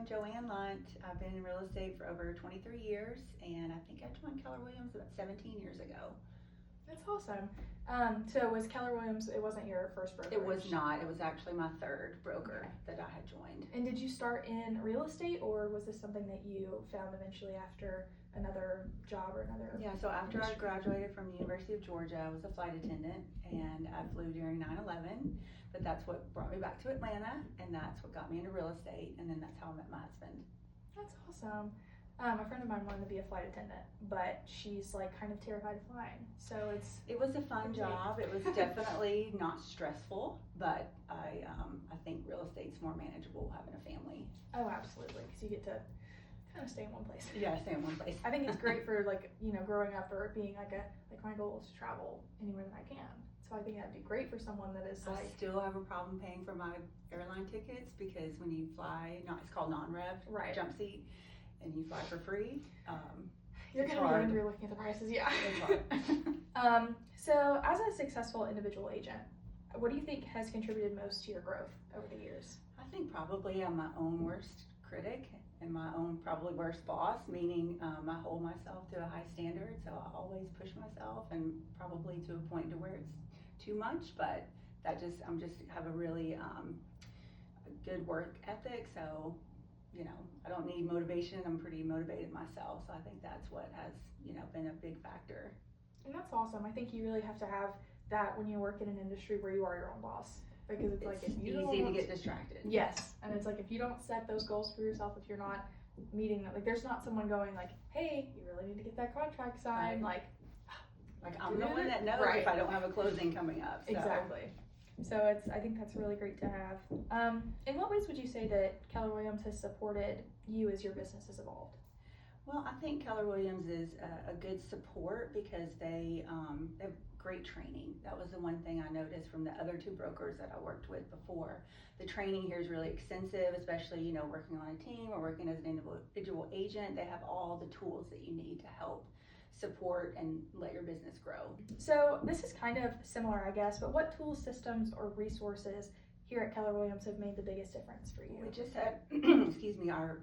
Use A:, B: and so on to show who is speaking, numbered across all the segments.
A: I'm JoAnne Lunt. I've been in real estate for over 23 years, and I think I joined Keller Williams about 17 years ago.
B: That's awesome. So was Keller Williams, it wasn't your first brokerage?
A: It was not. It was actually my third broker that I had joined.
B: And did you start in real estate, or was this something that you found eventually after another job or another?
A: Yeah, so after I graduated from the University of Georgia, I was a flight attendant, and I flew during 9/11, but that's what brought me back to Atlanta, and that's what got me into real estate, and then that's how I met my husband.
B: That's awesome. A friend of mine wanted to be a flight attendant, but she's like kind of terrified of flying. So
A: it was a fun job. It was definitely not stressful, but I think real estate's more manageable having a family.
B: Oh, absolutely, because you get to kind of stay in one place.
A: Yeah, stay in one place.
B: I think it's great for growing up or being like my goal is to travel anywhere that I can. So I think that'd be great for someone that is
A: I still have a problem paying for my airline tickets because when you fly, it's called non-rev, jump seat, and you fly for free.
B: You're gonna be angry looking at the prices, yeah.
A: It's hard.
B: So as a successful individual agent, what do you think has contributed most to your growth over the years?
A: I think probably I'm my own worst critic and my own probably worst boss, meaning I hold myself to a high standard, so I always push myself, and probably to a point to where it's too much, but I'm just have a really good work ethic, so I don't need motivation. I'm pretty motivated myself, so I think that's what has been a big factor.
B: And that's awesome. I think you really have to have that when you work in an industry where you are your own boss, because it's like if you
A: easy to get distracted.
B: Yes, and it's like if you don't set those goals for yourself, if you're not meeting them, like there's not someone going like, hey, you really need to get that contract signed, like
A: I'm the one that knows if I don't have a closing coming up. So.
B: Exactly. So I think that's really great to have. In what ways would you say that Keller Williams has supported you as your business has evolved?
A: Well, I think Keller Williams is a good support because they have great training. That was the one thing I noticed from the other two brokers that I worked with before. The training here is really extensive, especially working on a team or working as an individual agent. They have all the tools that you need to help support and let your business grow.
B: So this is kind of similar, I guess, but what tools, systems, or resources here at Keller Williams have made the biggest difference for you?
A: We just had, our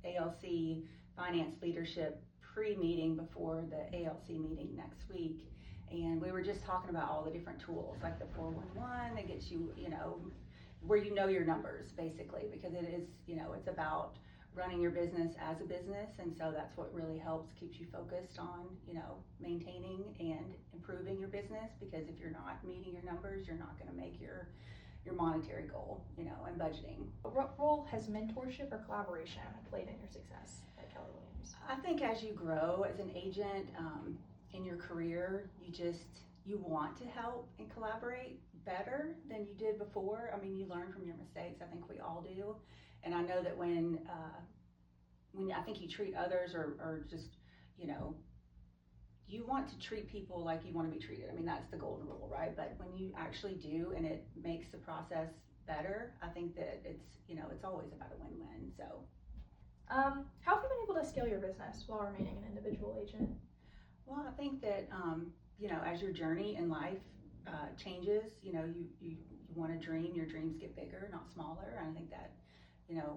A: ALC finance leadership pre-meeting before the ALC meeting next week, and we were just talking about all the different tools, like the 411 that gets you, where your numbers, basically, because it is, it's about running your business as a business, and so that's what really helps, keeps you focused on maintaining and improving your business, because if you're not meeting your numbers, you're not going to make your monetary goal, and budgeting.
B: What role has mentorship or collaboration played in your success at Keller Williams?
A: I think as you grow as an agent in your career, you want to help and collaborate better than you did before. I mean, you learn from your mistakes. I think we all do. And I know that when I think you treat others or just, you want to treat people like you want to be treated. I mean, that's the golden rule, right? But when you actually do and it makes the process better, I think that it's always about a win-win. So,
B: how have you been able to scale your business while remaining an individual agent?
A: Well, I think that, as your journey in life changes, you want to dream, your dreams get bigger, not smaller. And I think that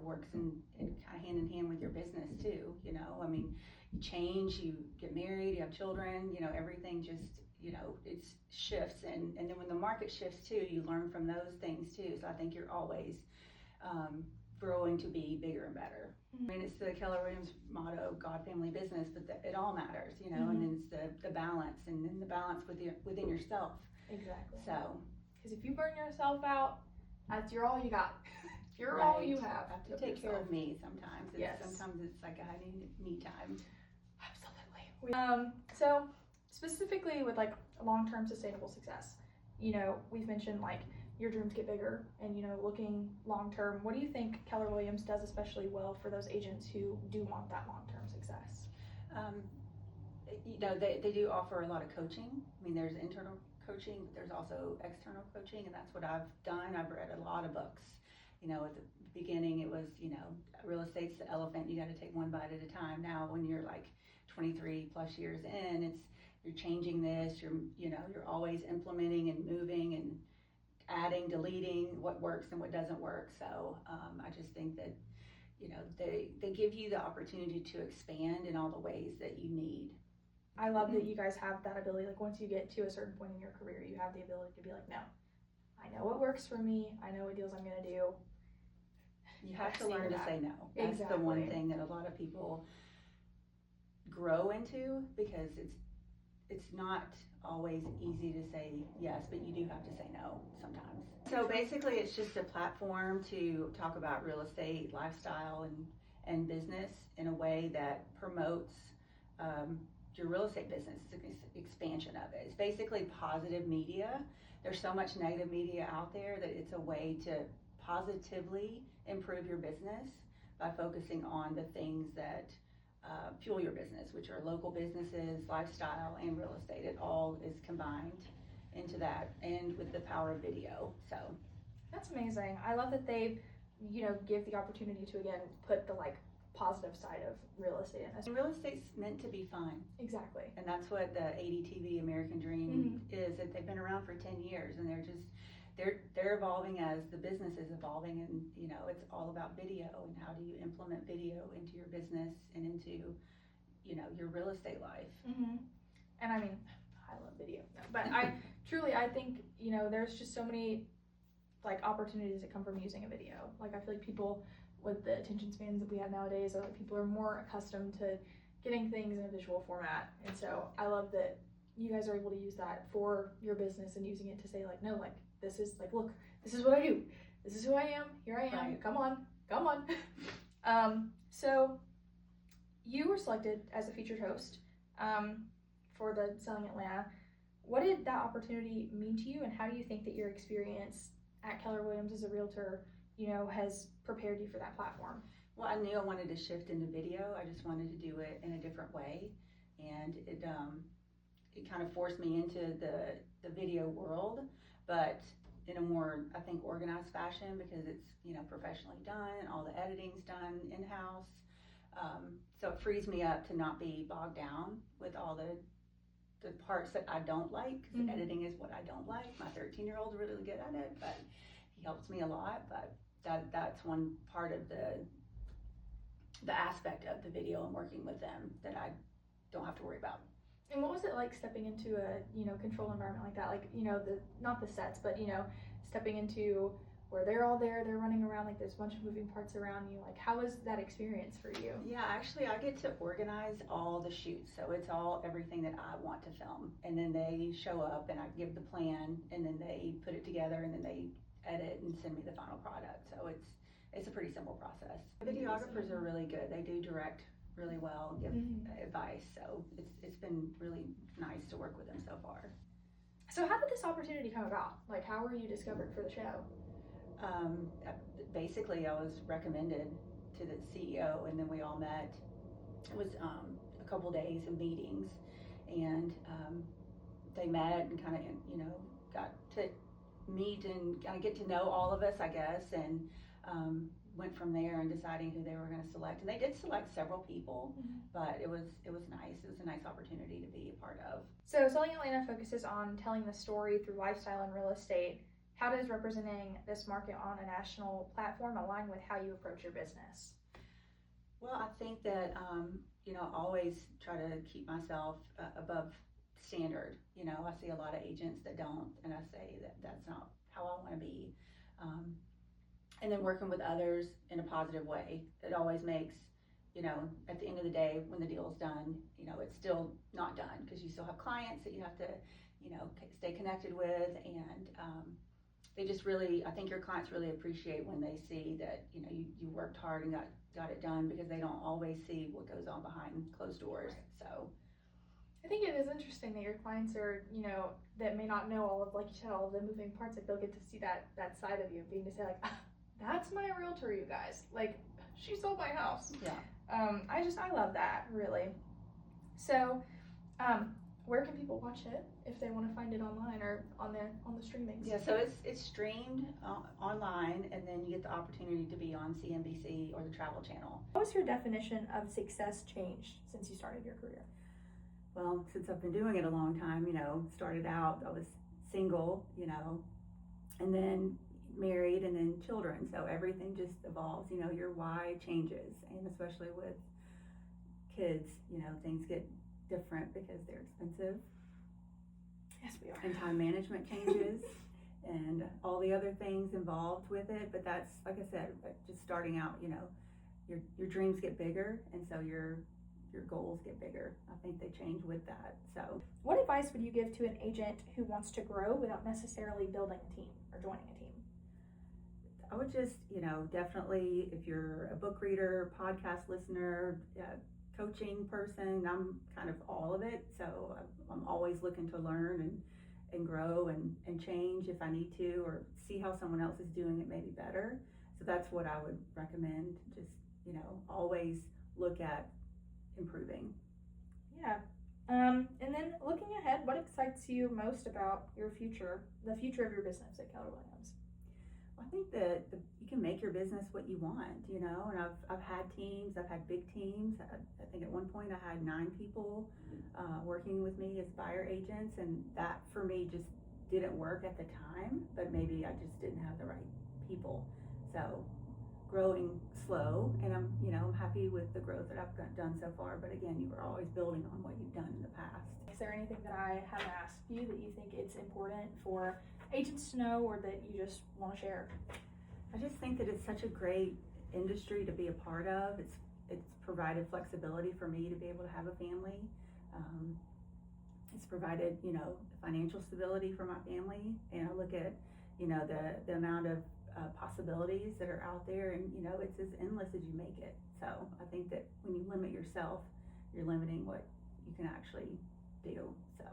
A: works in kind of hand in hand with your business too. I mean, you change, you get married, you have children, everything just, it shifts. And then when the market shifts too, you learn from those things too. So I think you're always growing to be bigger and better. I mean, it's the Keller Williams motto, God, family, business, but it all matters, and then it's the balance, and then the balance within yourself.
B: Exactly.
A: So.
B: Because if you burn yourself out, you're all you got. You're all you have.
A: I have to take care of me sometimes.
B: Yes.
A: Sometimes it's like I need me time.
B: Absolutely. So specifically with like long-term sustainable success, we've mentioned like your dreams get bigger and looking long-term. What do you think Keller Williams does especially well for those agents who do want that long-term success?
A: They do offer a lot of coaching. I mean, there's internal coaching, but there's also external coaching, and that's what I've done. I've read a lot of books. At the beginning it was, real estate's the elephant, you got to take one bite at a time. Now when you're like 23 plus years in, you're changing this, you're always implementing and moving and adding, deleting what works and what doesn't work. So I just think that, you know, they give you the opportunity to expand in all the ways that you need.
B: I love that you guys have that ability. Like once you get to a certain point in your career, you have the ability to be like, no, I know what works for me. I know what deals I'm going to do.
A: You have to learn to say no. That's
B: Exactly.
A: the one thing that a lot of people grow into, because it's not always easy to say yes, but you do have to say no sometimes. So basically it's just a platform to talk about real estate, lifestyle, and business in a way that promotes your real estate business. It's an expansion of it. It's basically positive media. There's so much negative media out there that it's a way to positively improve your business by focusing on the things that fuel your business, which are local businesses, lifestyle, and real estate. It all is combined into that, and with the power of video. So
B: that's amazing. I love that they, you know, give the opportunity to again put the like positive side of real estate in this.
A: real estate's meant to be fun.
B: Exactly.
A: And that's what the ADTV American Dream is. That they've been around for 10 years, and they're evolving as the business is evolving, and you know, it's all about video and how do you implement video into your business and into, you know, your real estate life.
B: And I mean, I love video, but I think, you know, there's just so many like opportunities that come from using a video. Like I feel like people with the attention spans that we have nowadays, are like people are more accustomed to getting things in a visual format, and so I love that you guys are able to use that for your business and using it to say like, no, like this is like, look, this is what I do, this is who I am, here I am, right. come on. So you were selected as a featured host for the Selling Atlanta. What did that opportunity mean to you, and how do you think that your experience at Keller Williams as a realtor, you know, has prepared you for that platform?
A: Well, I knew I wanted to shift into video. I just wanted to do it in a different way, and it kind of forced me into the video world, but in a more, I think, organized fashion, because it's, you know, professionally done and all the editing's done in-house. So it frees me up to not be bogged down with all the parts that I don't like, because editing is what I don't like. My 13-year-old's really good at it, but he helps me a lot. But that's one part of the aspect of the video and working with them that I don't have to worry about.
B: And what was it like stepping into a, you know, controlled environment like that? Like, you know, not the sets, but, you know, stepping into where they're all there, they're running around, like there's a bunch of moving parts around you. Like, how was that experience for you?
A: Yeah, actually, I get to organize all the shoots. So it's all everything that I want to film. And then they show up and I give the plan, and then they put it together, and then they edit and send me the final product. So it's a pretty simple process. Videographers are really good. They do direct really well, give advice. So it's been really nice to work with them so far.
B: So how did this opportunity come about? Like, how were you discovered for the show?
A: Basically, I was recommended to the CEO, and then we all met. It was a couple days of meetings, and they met and kind of, you know, got to meet and kind of get to know all of us, I guess, and went from there and deciding who they were going to select. And they did select several people, but it was nice. It was a nice opportunity to be a part of.
B: So Selling Atlanta focuses on telling the story through lifestyle and real estate. How does representing this market on a national platform align with how you approach your business?
A: Well, I think that, you know, always try to keep myself above standard. You know, I see a lot of agents that don't, and I say that that's not how I want to be. And then working with others in a positive way. It always makes, you know, at the end of the day, when the deal is done, you know, it's still not done, because you still have clients that you have to, you know, stay connected with, and they just really, I think your clients really appreciate when they see that, you know, you worked hard and got it done, because they don't always see what goes on behind closed doors. Right. So
B: I think it is interesting that your clients are, you know, that may not know all of, like you said, all of the moving parts, like they'll get to see that side of you, being to say like, that's my realtor, you guys. Like, she sold my house.
A: Yeah.
B: I love that, really. So, where can people watch it if they want to find it online or on the streamings?
A: Yeah, so it's streamed online, and then you get the opportunity to be on CNBC or the Travel Channel.
B: How has your definition of success changed since you started your career?
A: Well, since I've been doing it a long time, you know, started out, I was single, you know, and then, married and then children. So everything just evolves, you know, your why changes. And especially with kids, you know, things get different because they're expensive.
B: Yes, we are.
A: And time management changes and all the other things involved with it. But that's, like I said, just starting out, you know, your dreams get bigger, and so your goals get bigger. I think they change with that. So
B: what advice would you give to an agent who wants to grow without necessarily building a team or joining a team?
A: I would just, you know, definitely, if you're a book reader, podcast listener, coaching person, I'm kind of all of it. So I'm always looking to learn and grow and change if I need to, or see how someone else is doing it maybe better. So that's what I would recommend. Just, you know, always look at improving.
B: Yeah. And then looking ahead, what excites you most about your future, the future of your business at Keller Williams?
A: I think that you can make your business what you want, you know, and I've had teams, I've had big teams. I think at one point I had 9 people working with me as buyer agents, and that for me just didn't work at the time, but maybe I just didn't have the right people. So growing slow, and I'm happy with the growth that I've done so far, but again, you are always building on what you've done in the past.
B: Is there anything that I haven't asked you that you think it's important for agents to know, or that you just want to share?
A: I just think that it's such a great industry to be a part of. It's provided flexibility for me to be able to have a family. It's provided, you know, financial stability for my family, and I look at, you know, the amount of possibilities that are out there, and you know, it's as endless as you make it. So I think that when you limit yourself, you're limiting what you can actually do. So